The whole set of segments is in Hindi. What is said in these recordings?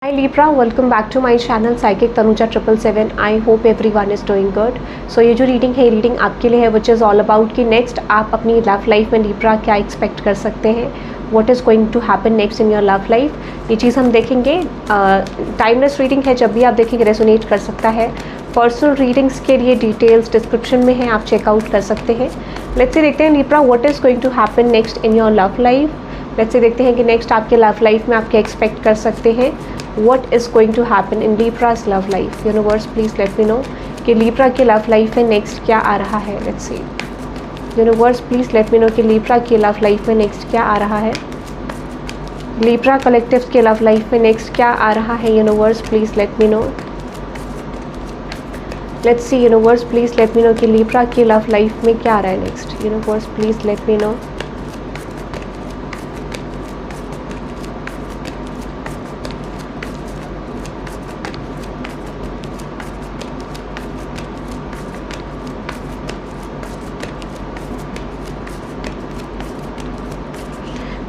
Hi Libra, welcome back to my channel Psychic Tanuja 777. I hope everyone is doing good. So ये जो रीडिंग है, रीडिंग आपके लिए है, विच इज़ ऑल अबाउट कि नेक्स्ट आप अपनी लव लाइफ में लिब्रा क्या एक्सपेक्ट कर सकते हैं, what is going to happen next in your love life, ये चीज़ हम देखेंगे. टाइमलेस रीडिंग है, जब भी आप देखेंगे रेजोनेट कर सकता है. पर्सनल रीडिंग्स के लिए डिटेल्स डिस्क्रिप्शन में है, आप चेकआउट कर सकते हैं. लेट्स से देखते हैं Libra what is going to happen next in your love life. Let's से देखते हैं कि नेक्स्ट आपके लव लाइफ में आप क्या एक्सपेक्ट कर सकते हैं. What is going to happen in Libra's love life? Universe, please let me know कि Libra की love life में next क्या आ रहा है. Let's see. Universe, please let me know कि Libra की love life में next क्या आ रहा है. Libra collective के love life में next क्या आ रहा है. Universe, please let me know. Let's see. Universe, please let me know कि Libra की love life में क्या आ रहा है next. Universe, please let me know.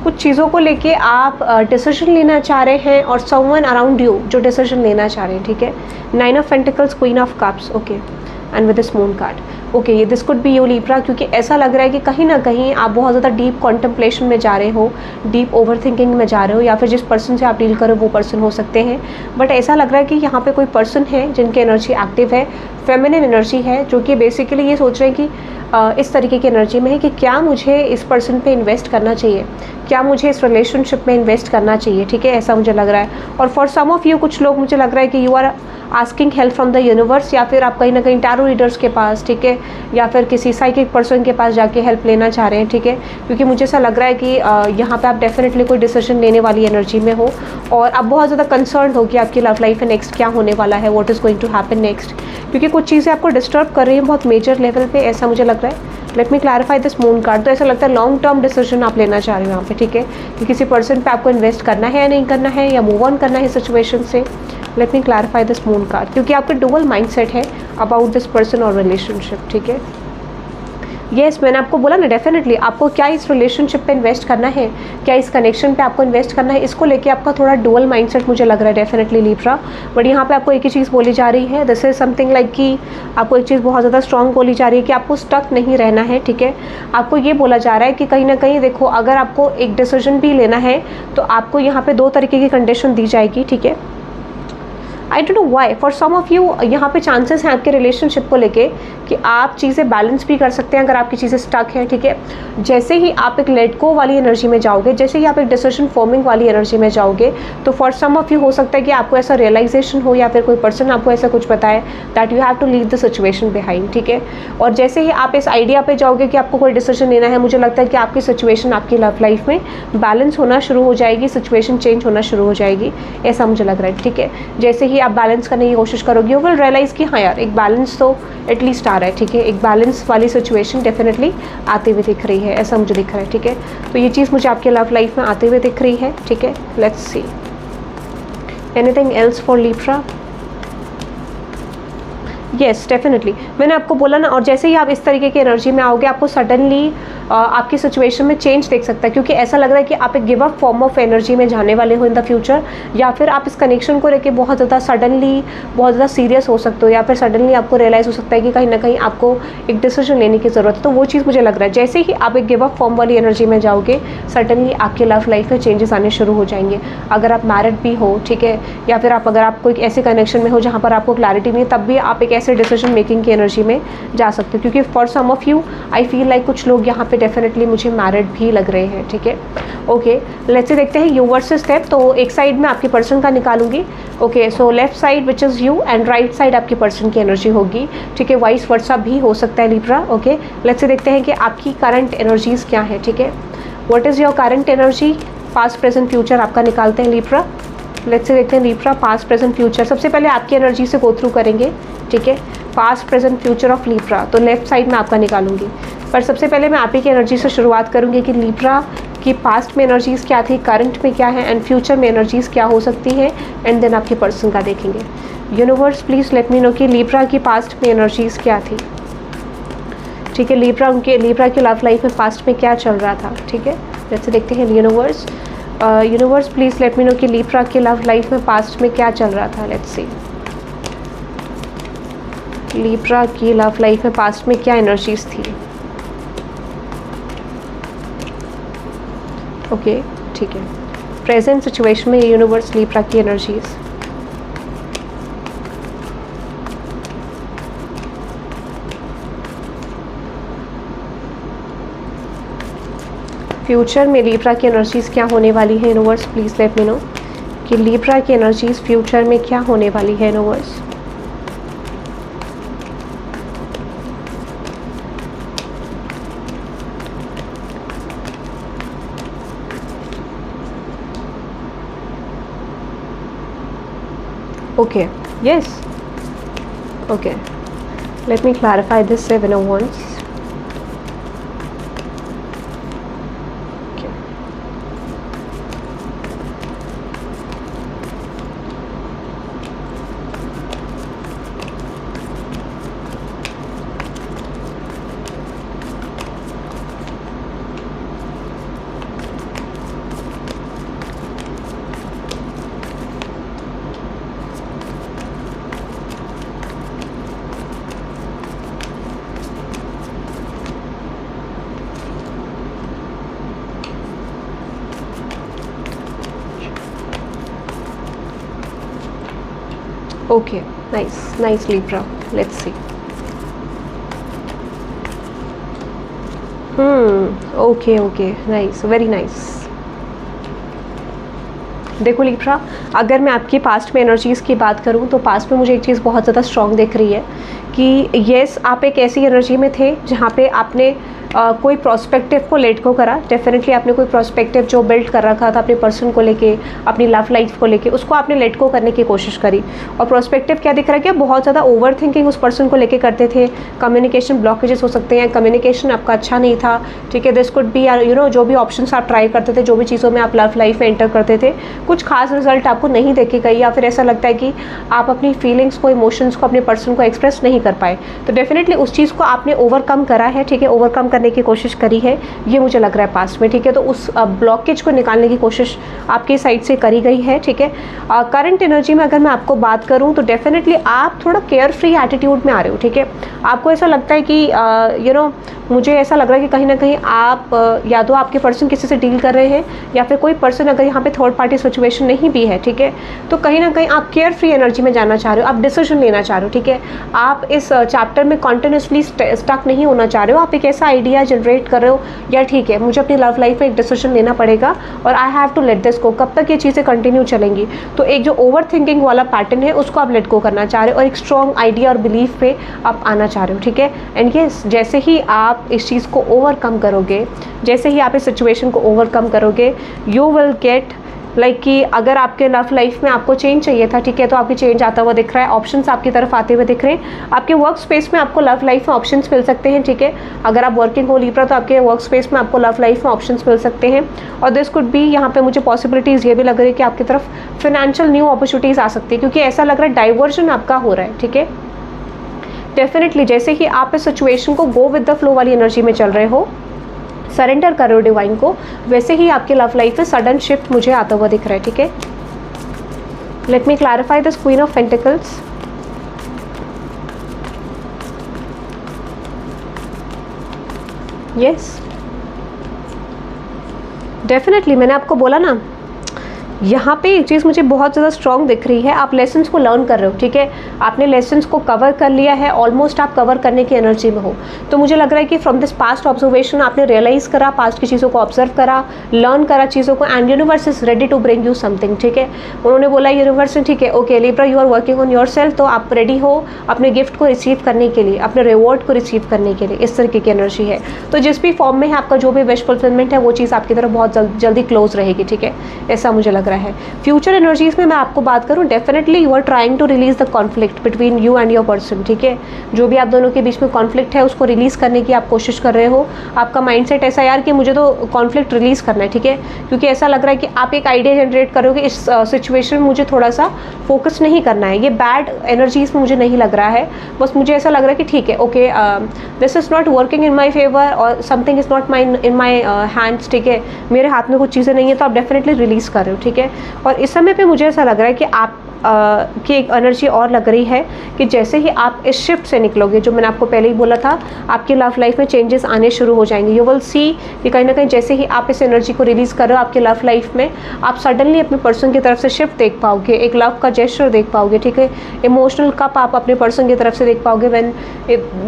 कुछ चीज़ों को लेके आप डिसीजन लेना चाह रहे हैं और समवन अराउंड यू जो डिसीजन लेना चाह रहे हैं. ठीक है. 9 of pentacles, queen of cups. Okay. And with this moon card. Okay, ये this could be you Libra, क्योंकि ऐसा लग रहा है कि कहीं ना कहीं आप बहुत ज़्यादा डीप कॉन्टेम्पलेशन में जा रहे हो, डीप ओवर थिंकिंग में जा रहे हो, या फिर जिस पर्सन से आप डील करो वो पर्सन हो सकते हैं. बट ऐसा लग रहा है कि यहाँ पे कोई पर्सन है जिनकी एनर्जी एक्टिव है, फेमिनिन एनर्जी है, जो कि बेसिकली ये सोच रहे हैं कि इस तरीके की एनर्जी में है कि क्या मुझे इस पर्सन पे इन्वेस्ट करना चाहिए, क्या मुझे इस रिलेशनशिप में इन्वेस्ट करना चाहिए. ठीक है, ऐसा मुझे लग रहा है. और फॉर सम ऑफ यू, कुछ लोग मुझे लग रहा है कि you are asking help from the universe, या फिर आप कहीं ना कहीं टैरो रीडर्स के पास, ठीक है, या फिर किसी साइकिक पर्सन के पास जाके हेल्प लेना चाह रहे हैं. ठीक है, क्योंकि मुझे ऐसा लग रहा है कि यहाँ पे आप डेफिनेटली कोई डिसीजन लेने वाली एनर्जी में हो और आप बहुत ज़्यादा कंसर्न हो कि आपकी लव लाइफ में नेक्स्ट क्या होने वाला है, what is going to happen next, क्योंकि कुछ चीज़ें आपको डिस्टर्ब कर रही हैं बहुत मेजर लेवल पे, ऐसा मुझे लग रहा है. Let me clarify this moon card. तो ऐसा लगता है लॉन्ग टर्म डिसीजन आप लेना चाह रहे हो यहाँ पे. ठीक है, कि किसी पर्सन पे आपको इन्वेस्ट करना है या नहीं करना है, या मूव ऑन करना है सिचुएशन से. Let me clarify this moon card, क्योंकि आपका डुअल माइंडसेट है अबाउट दिस पर्सन और रिलेशनशिप. ठीक है, येस, मैंने आपको बोला ना, डेफिनेटली आपको क्या इस रिलेशनशिप पे इन्वेस्ट करना है, क्या इस कनेक्शन पे आपको इन्वेस्ट करना है, इसको लेके आपका थोड़ा डुअल माइंडसेट मुझे लग रहा है डेफिनेटली लिब्रा. बट यहाँ पे आपको एक ही चीज़ बोली जा रही है, दिस इज समथिंग लाइक कि आपको एक चीज़ बहुत ज़्यादा स्ट्रॉन्ग बोली जा रही है कि आपको स्टक नहीं रहना है. ठीक है, आपको ये बोला जा रहा है कि कहीं ना कहीं देखो, अगर आपको एक डिसीजन भी लेना है तो आपको यहाँ पे 2 तरीके की कंडीशन दी जाएगी. ठीक है, I don't know why, for some of you यहाँ पे चांसेस हैं आपके रिलेशनशिप को लेके कि आप चीज़ें बैलेंस भी कर सकते हैं अगर आपकी चीज़ें स्टक हैं. ठीक है, जैसे ही आप एक लेट गो वाली एनर्जी में जाओगे, जैसे ही आप एक डिसीजन फॉर्मिंग वाली एनर्जी में जाओगे, तो फॉर सम ऑफ यू हो सकता है कि आपको ऐसा रियलाइजेशन हो या फिर कोई पर्सन आपको ऐसा कुछ बताए that you have to leave the situation behind. ठीक है, और जैसे ही आप इस आइडिया पे जाओगे कि आपको कोई डिसीजन लेना है, मुझे लगता है कि आपकी सिचुएशन, आपकी लव लाइफ में बैलेंस होना शुरू हो जाएगी, सिचुएशन चेंज होना शुरू हो जाएगी, ऐसा मुझे लग रहा है. ठीक है, जैसे ही आप बैलेंस करने की कोशिश करोगे, यू विल रियलाइज कि हाँ यार, एक बैलेंस तो एटलीस्ट आ रहा है. ठीक है, एक बैलेंस वाली सिचुएशन डेफिनेटली आती हुई दिख रही है, ऐसा मुझे दिख रहा है. ठीक है, तो ये चीज़ मुझे आपके लव लाइफ में आते हुए दिख रही है. ठीक है, let's see anything else for Libra. Yes, definitely मैंने आपको बोला ना, और जैसे ही आप इस तरीके की एनर्जी में आओगे, आपको सडनली आपकी सिचुएशन में चेंज देख सकता है, क्योंकि ऐसा लग रहा है कि आप एक give up form of energy में जाने वाले हो इन द फ्यूचर, या फिर आप इस कनेक्शन को लेके बहुत ज़्यादा सडनली बहुत ज़्यादा सीरियस हो सकते हो, या फिर सडनली आपको रियलाइज़ हो सकता है कि कहीं ना कहीं आपको एक डिसीजन लेने की ज़रूरत है. तो वो चीज़ मुझे लग रहा है, जैसे ही आप एक गिव अप फॉर्म वाली एनर्जी में जाओगे, सडनली आपकी लव लाइफ में चेंजेस आने शुरू हो जाएंगे. अगर आप मैरिड भी हो, ठीक है, या फिर अगर आप कोई ऐसे कनेक्शन में हो जहाँ पर आपको क्लैरिटी नहीं है, तब भी आप एक ऐसे डिसीजन मेकिंग की एनर्जी में जा सकते हो, क्योंकि for some of you I feel like कुछ लोग यहाँ पे डेफिनेटली मुझे मैरिड भी लग रहे हैं. ठीक है, ओके, लेट्स से देखते हैं यू वर्सेस स्टेप. तो एक साइड में आपकी पर्सन का निकालूंगी. Okay, so left side which is you and right side आपकी पर्सन की एनर्जी होगी. ठीक है, वाइस वर्सा भी हो सकता है लिब्रा. ओके, लेट्स से देखते हैं कि आपकी करंट एनर्जीज क्या है. ठीक है, what is your current energy, past present future आपका निकालते हैं लिब्रा. लेट्स से देखते हैं लिब्रा पास्ट प्रेजेंट फ्यूचर. सबसे पहले आपकी एनर्जी से गो थ्रू करेंगे. ठीक है, past present future of Libra. तो लेफ्ट साइड में आपका निकालूंगी, पर सबसे पहले मैं आप ही की एनर्जी से शुरुआत करूंगी कि लिब्रा की पास्ट में एनर्जीज़ क्या थी, करंट में क्या है, एंड फ्यूचर में एनर्जीज़ क्या हो सकती हैं, एंड देन आपके पर्सन का देखेंगे. Universe, please let me no कि लिब्रा की पास्ट में एनर्जीज़ क्या थी. ठीक है, लिब्रा की लव लाइफ में पास्ट में क्या चल रहा था. ठीक है, जैसे देखते हैं universe universe please let me no कि लीब्रा के लव लाइफ में पास्ट में क्या चल रहा था. Let's see. लीब्रा की लव लाइफ में पास्ट में क्या एनर्जीज थी. ओके ठीक है. प्रेजेंट सिचुएशन में यूनिवर्स लीब्रा की एनर्जीज. फ्यूचर में लीब्रा की एनर्जीज क्या होने वाली है. Universe please let me no कि लीब्रा की एनर्जीज फ्यूचर में क्या होने वाली है. Universe. Okay, yes. Okay, let me clarify this 7 of Wands. Okay. Okay, nice Libra. Let's see. Okay, nice, very nice. देखो लीब्रा, अगर मैं आपकी पास्ट में एनर्जीज़ की बात करूं तो पास्ट में मुझे एक चीज़ बहुत ज़्यादा स्ट्रॉन्ग दिख रही है कि येस आप एक ऐसी एनर्जी में थे जहाँ पे आपने कोई प्रोस्पेक्टिव को लेट को करा. डेफिनेटली आपने कोई प्रोस्पेक्टिव जो बिल्ड कर रखा था अपने पर्सन को लेके, अपनी लव लाइफ को लेके, उसको आपने लेट को करने की कोशिश करी. और प्रोस्पेक्टिव क्या दिख रहा है कि बहुत ज़्यादा ओवर थिंकिंग उस पर्सन को लेके करते थे. कम्युनिकेशन ब्लॉकेजेस हो सकते हैं, कम्युनिकेशन आपका अच्छा नहीं था. ठीक है, दिस कुड बी जो भी ऑप्शंस आप ट्राई करते थे, जो भी चीज़ों में आप लव लाइफ में एंटर करते थे, कुछ खास रिजल्ट आपको नहीं देखे गई, या फिर ऐसा लगता है कि आप अपनी फीलिंग्स को, इमोशंस को अपने पर्सन को एक्सप्रेस नहीं कर पाए. तो डेफिनेटली उस चीज़ को आपने ओवरकम करा है. ठीक है, ओवरकम करने की कोशिश करी है, ये मुझे लग रहा है पास्ट में. ठीक है, तो उस ब्लॉकेज को निकालने की कोशिश आपकी साइड से करी गई है. ठीक है, करंट एनर्जी में अगर मैं आपको बात करूं तो डेफिनेटली आप थोड़ा केयर फ्री एटीट्यूड में आ रहे हो. ठीक है, आपको ऐसा लगता है कि मुझे ऐसा लग रहा है कि कहीं ना कहीं आप या तो आपके पर्सन किसी से डील कर रहे हैं, या फिर कोई पर्सन अगर यहाँ पे थर्ड पार्टी सिचुएशन नहीं भी है. ठीक है, तो कहीं ना कहीं आप केयर फ्री एनर्जी में जाना चाह रहे हो, आप डिसीजन लेना चाह रहे हो. ठीक है, आप इस चैप्टर में कॉन्टिन्यूसली स्टक नहीं होना चाह रहे हो. आप एक ऐसा आइडिया जनरेट कर रहे हो, या ठीक है मुझे अपनी लव लाइफ में एक डिसीजन लेना पड़ेगा और I have to let this go. कब तक ये चीज़ें कंटिन्यू चलेंगी. तो एक जो ओवर थिंकिंग वाला पैटर्न है उसको आप लेट गो करना चाह रहे हो और एक स्ट्रॉन्ग आइडिया और बिलीफ पे आप आना चाह रहे हो. ठीक है, एंड यस, जैसे ही आप इस चीज़ को ओवरकम करोगे, जैसे ही आप इस सिचुएशन को ओवरकम करोगे, यू विल गेट लाइक कि अगर आपके लव लाइफ में आपको चेंज चाहिए था. ठीक है, तो आपकी चेंज आता हुआ दिख रहा है, ऑप्शंस आपकी तरफ आते हुए दिख रहे हैं. आपके वर्क स्पेस में आपको लव लाइफ में ऑप्शंस मिल सकते हैं. ठीक है, अगर आप वर्किंग हो लीब्रा तो आपके वर्क स्पेस में आपको लव लाइफ में ऑप्शंस मिल सकते हैं. और दिस कुड बी, यहाँ पे मुझे पॉसिबिलिटीज़ ये भी लग रही है कि आपकी तरफ फिनेंशियल न्यू अपॉर्चुनिटीज़ आ सकती है, क्योंकि ऐसा लग रहा है डाइवर्जन आपका हो रहा है. ठीक है, डेफिनेटली जैसे ही आप इस सिचुएशन को गो विद द फ्लो वाली एनर्जी में चल रहे हो, सरेंडर कर रहे हो डिवाइन को, वैसे ही आपके लव लाइफ में सडन शिफ्ट मुझे आता हुआ दिख रहा है. ठीक है, let me clarify this queen of pentacles. Yes, definitely मैंने आपको बोला ना, यहाँ पे एक चीज़ मुझे बहुत ज़्यादा स्ट्रॉन्ग दिख रही है. आप लेसन्स को लर्न कर रहे हो. ठीक है, आपने लेसन्स को कवर कर लिया है, ऑलमोस्ट आप कवर करने की एनर्जी में हो. तो मुझे लग रहा है कि फ्रॉम दिस पास्ट ऑब्जर्वेशन आपने रियलाइज़ करा, पास्ट की चीज़ों को ऑब्जर्व करा, लर्न करा चीज़ों को, and universe is ready to bring you something. ठीक है, उन्होंने बोला यूनिवर्स ने, ठीक है okay Libra you are working on yourself, तो आप रेडी हो अपने गिफ्ट को रिसीव करने के लिए, अपने रिवॉर्ड को रिसीव करने के लिए. इस तरीके की एनर्जी है. तो जिस भी फॉर्म में है आपका जो भी विश फुलफिलमेंट है, वो चीज़ आपकी तरफ बहुत जल्दी क्लोज रहेगी. ठीक है, ऐसा मुझे लग रहा है. फ्यूचर एनर्जीज में मैं आपको बात करूं, definitely you are trying to release the conflict between you and your person. ठीक है, जो भी आप दोनों के बीच में कॉन्फ्लिक्ट है उसको रिलीज करने की आप कोशिश कर रहे हो. आपका माइंडसेट ऐसा यार कि मुझे तो कॉन्फ्लिक्ट रिलीज करना है. ठीक है, क्योंकि ऐसा लग रहा है कि आप एक आइडिया जनरेट करोगे, इस सिचुएशन में मुझे थोड़ा सा फोकस नहीं करना है। ये बैड एनर्जीज में मुझे नहीं लग रहा है, बस मुझे ऐसा लग रहा है कि ठीक है, okay, this is not working in my favour और something is not my in my hands, ठीक है, मेरे हाथ में कुछ चीज़ें नहीं है, तो आप डेफिनेटली रिलीज़ कर रहे हो, ठीक है। और इस समय पे मुझे ऐसा लग रहा है कि आप की एक एनर्जी और लग रही है कि जैसे ही आप इस शिफ्ट से निकलोगे, जो मैंने आपको पहले ही बोला था, आपकी लव लाइफ में चेंजेस आने शुरू हो जाएंगे। यू विल सी कि कहीं ना कहीं जैसे ही आप इस एनर्जी को रिलीज़ कर रहे हो आपकी लव लाइफ में, आप सडनली अपने पर्सन की तरफ से शिफ्ट देख पाओगे, एक लव का जेस्चर देख पाओगे, ठीक है, इमोशनल कप आप अपने पर्सन की तरफ से देख पाओगे। When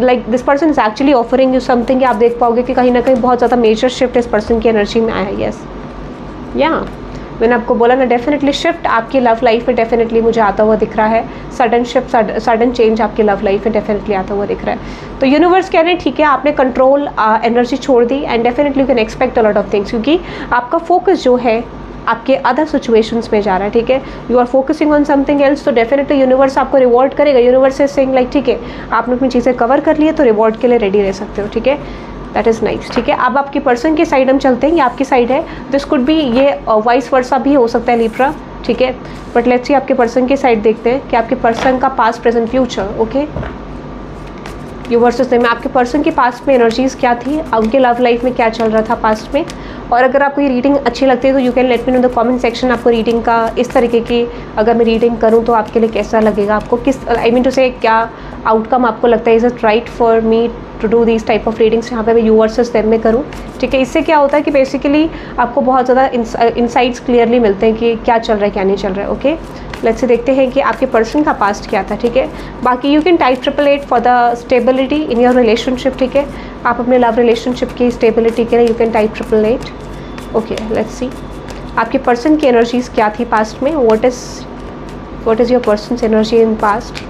like this person is actually offering you something, आप देख पाओगे कि कहीं ना कहीं बहुत ज़्यादा मेजर शिफ्ट इस पर्सन की एनर्जी में आया है। यस, या मैंने आपको बोला ना, डेफिनेटली शिफ्ट आपकी लव लाइफ में डेफिनेटली मुझे आता हुआ दिख रहा है। सडन शिफ्ट, सडन चेंज आपकी लव लाइफ में डेफिनेटली आता हुआ दिख रहा है। तो यूनिवर्स कह रहे हैं ठीक है, आपने कंट्रोल एनर्जी छोड़ दी and definitely you can expect a lot of things, क्योंकि आपका फोकस जो है आपके अदर सिचुएशंस में जा रहा है, ठीक है, you are focusing on something else. तो डेफिनेटली यूनिवर्स आपको रिवॉर्ड करेगा। यूनिवर्स इज सेइंग लाइक ठीक है, आपने अपनी चीज़ें कवर कर ली है, तो रिवॉर्ड के लिए रेडी रह सकते हो, ठीक है, दैट इज़ नाइस, ठीक है। अब आपकी पर्सन की साइड हम चलते हैं, ये आपकी साइड है, दिस कुड बी, ये वाइस वर्सा भी हो सकता है लिब्रा, ठीक है, बट लेट्स सी आपके पर्सन की साइड देखते हैं कि आपके पर्सन का past present future, okay, you versus में आपके पर्सन के पास्ट में एनर्जीज क्या थी, उनके लव लाइफ में क्या चल रहा था पास्ट में। और अगर आपको ये रीडिंग अच्छी लगती है तो you can let me know the comment section, आपको रीडिंग का इस तरीके की अगर मैं रीडिंग करूँ तो आपके लिए कैसा लगेगा, आपको किस, आई मीन टू से क्या आउटकम आपको लगता है, is it right for me to do this type of readings जहाँ पे मैं यू वर्सेस देम में करूँ, ठीक है। इससे क्या होता है कि बेसिकली आपको बहुत ज़्यादा इंसाइट्स क्लियरली मिलते हैं कि क्या चल रहा है क्या नहीं चल रहा है, ओके। लेट्स से देखते हैं कि आपके पर्सन का पास्ट क्या था, ठीक है। बाकी you can type 888 for the stability in your relationship, ठीक है, आप अपने लव रिलेशनशिप की स्टेबिलिटी के लिए you can type 888, okay. Let's see आपके पर्सन की एनर्जीज क्या थी पास्ट में, what is your persons energy in past,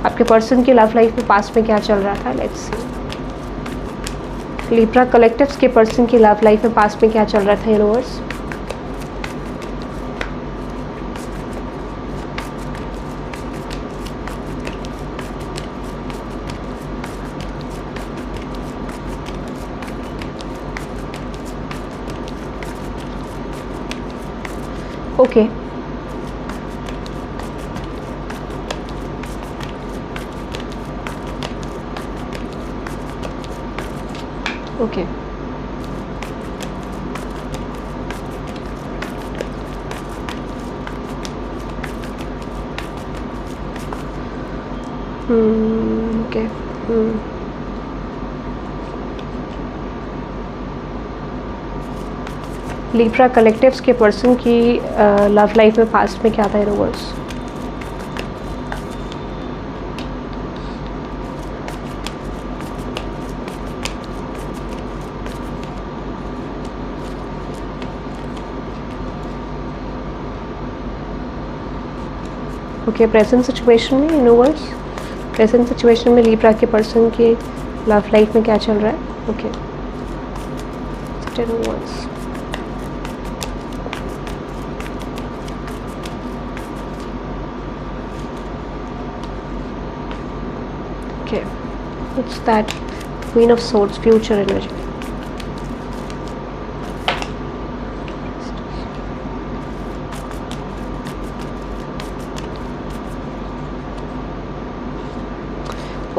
आपके पर्सन की लव लाइफ में पास्ट में क्या चल रहा था। लेट्स सी लिब्रा कलेक्टिव्स के पर्सन की लव लाइफ में पास्ट में क्या चल रहा था universe. Okay okay okay Libra collectives के पर्सन की लव लाइफ में पास्ट में क्या था यूनिवर्स। ओके प्रेजेंट सिचुएशन में यूनिवर्स, प्रेजेंट सिचुएशन में लिब्रा के पर्सन की लव लाइफ में क्या चल रहा है, okay. Okay, what's that? Queen of Swords, future energy.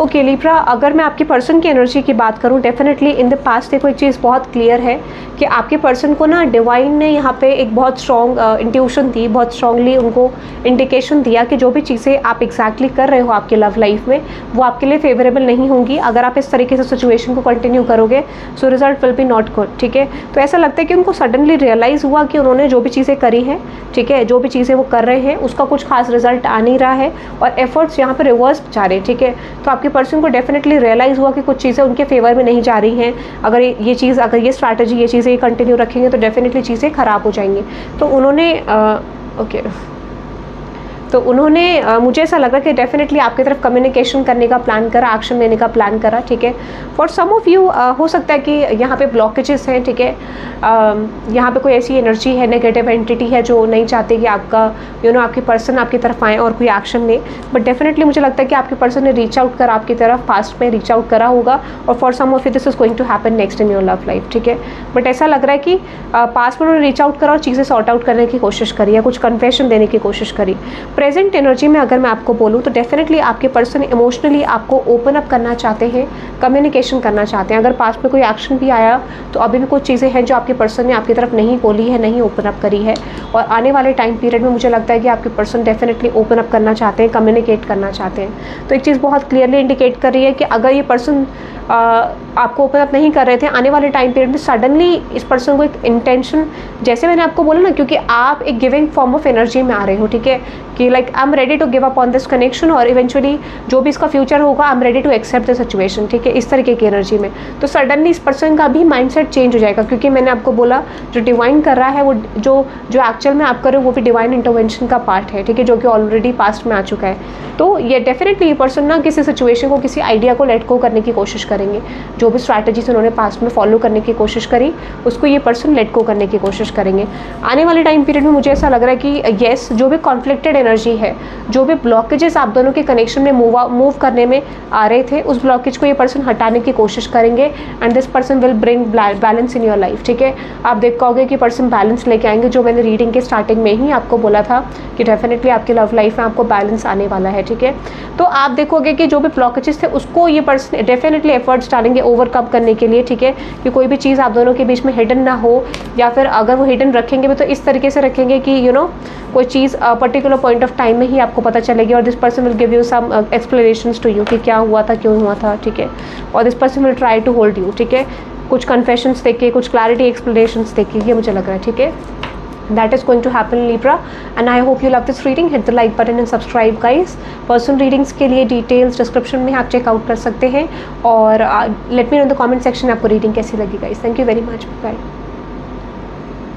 Okay Libra, अगर मैं आपके पर्सन की एनर्जी की बात करूं, डेफिनेटली इन द पास्ट देखो एक चीज़ बहुत क्लियर है कि आपके पर्सन को ना डिवाइन ने यहाँ पे एक बहुत स्ट्रॉन्ग इंट्यूशन दी, बहुत स्ट्रांगली उनको इंडिकेशन दिया कि जो भी चीज़ें आप एग्जैक्टली कर रहे हो आपके लव लाइफ में वो आपके लिए फेवरेबल नहीं होंगी। अगर आप इस तरीके से सिचुएशन को कंटिन्यू करोगे so result will be not good, ठीक है। तो ऐसा लगता है कि उनको सडनली रियलाइज़ हुआ कि उन्होंने जो भी चीज़ें करी हैं, ठीक है, जो भी चीज़ें वो कर रहे हैं उसका कुछ खास रिजल्ट आ नहीं रहा है और एफर्ट्स यहाँ पर रिवर्स जा रहे हैं, ठीक है। तो आपके पर्सन को डेफिनेटली रियलाइज़ हुआ कि कुछ चीज़ें उनके फेवर में नहीं जा रही हैं। अगर ये चीज़, अगर ये स्ट्रैटेजी, ये चीज़ें कंटिन्यू रखेंगे तो डेफिनेटली चीज़ें ख़राब हो जाएंगी। तो उन्होंने ओके तो उन्होंने मुझे ऐसा लगा कि डेफिनेटली आपकी तरफ कम्युनिकेशन करने का प्लान करा, एक्शन लेने का प्लान करा, ठीक है। फॉर सम ऑफ यू हो सकता है कि यहाँ पे ब्लॉकेजेस हैं, ठीक है, यहाँ पे कोई ऐसी एनर्जी है, नेगेटिव एंटिटी है जो नहीं चाहते कि आपका आपकी पर्सन आपकी तरफ आए और कोई एक्शन ले। बट डेफिनेटली मुझे लगता है कि आपके पर्सन ने रीच आउट करा आपकी तरफ, पास्ट में रीच आउट करा होगा और for some of you this is going to happen next in your love life, ठीक है। बट ऐसा लग रहा है कि पास्ट में उन्होंने रीच आउट करा और चीज़ें सॉर्ट आउट करने की कोशिश करी या कुछ कन्फेशन देने की कोशिश करी। प्रेजेंट एनर्जी में अगर मैं आपको बोलूँ तो डेफिनेटली आपके पर्सन इमोशनली आपको ओपन अप करना चाहते हैं, कम्युनिकेशन करना चाहते हैं। अगर पास्ट में कोई एक्शन भी आया तो अभी भी कुछ चीज़ें हैं जो आपके पर्सन ने आपकी तरफ नहीं बोली है, नहीं ओपन अप करी है, और आने वाले टाइम पीरियड में मुझे लगता है कि आपके पर्सन डेफिनेटली ओपन अप करना चाहते हैं, कम्युनिकेट करना चाहते हैं। तो एक चीज़ बहुत क्लियरली इंडिकेट कर रही है कि अगर ये पर्सन आपको ओपन अप नहीं कर रहे थे, आने वाले टाइम पीरियड में सडनली इस पर्सन को एक इंटेंशन, जैसे मैंने आपको बोला ना, क्योंकि आप एक गिविंग फॉर्म ऑफ एनर्जी में आ रहे हो, ठीक है, कि like I am ready to give up on this connection, और इवेंचुअली जो भी इसका फ्यूचर होगा I am ready to accept the situation, ठीक है, इस तरीके की एनर्जी में। तो सडनली इस पर्सन का भी माइंडसेट चेंज हो जाएगा, क्योंकि मैंने आपको बोला जो डिवाइन कर रहा है वो जो एक्चुअल में आप कर रहे हो वो भी डिवाइन इंटरवेंशन का पार्ट है, ठीक है, जो कि ऑलरेडी पास्ट में आ चुका है। तो ये डेफिनेटली ये पर्सन ना किसी सिचुएशन को, किसी आइडिया को लेट गो करने की कोशिश करेंगे। जो भी स्ट्रैटेजीज उन्होंने पास्ट में फॉलो करने की कोशिश करी उसको ये पर्सन लेट गो करने की कोशिश करेंगे। आने वाले टाइम पीरियड में मुझे ऐसा लग रहा है कि येस, जो भी कॉन्फ्लिक्टेड एनर्जी है, जो भी ब्लॉकेजेस आप दोनों के कनेक्शन में मूव करने में आ रहे थे, उस ब्लॉकेज को ये पर्सन हटाने की कोशिश करेंगे, and this person will bring balance in your life, ठीक है। आप देख पाओगे कि पर्सन बैलेंस लेके आएंगे, जो मैंने रीडिंग के स्टार्टिंग में ही आपको बोला था कि डेफिनेटली आपकी लव लाइफ में आपको बैलेंस आने वाला है, ठीक है। तो आप देखोगे कि जो भी ब्लॉकेजेस थे उसको ये पर्सन डेफिनेटली एफर्ट्स डालेंगे ओवरकम करने के लिए, ठीक है, कि कोई भी चीज़ आप दोनों के बीच में हिडन ना हो, या फिर अगर वो हिडन रखेंगे भी तो इस तरीके से रखेंगे कि कोई चीज़ पर्टिकुलर पॉइंट ऑफ टाइम में ही आपको पता चलेगी, और this person will give you some explanations to you कि क्या हुआ था, क्यों हुआ था, ठीक है, और this person will try to hold you, ठीक है, कुछ कन्फेशंस देके, कुछ क्लैरिटी एक्सप्लेनेशंस देके, ये मुझे लग रहा है, ठीक है। That is going to happen Libra, and I hope you love this reading. Hit the like button and subscribe guys. Personal readings के लिए डिटेल्स डिस्क्रिप्शन में आप चेकआउट कर सकते हैं, और let me know in the comment section आपको रीडिंग कैसी लगी guys. Thank you very much, bye.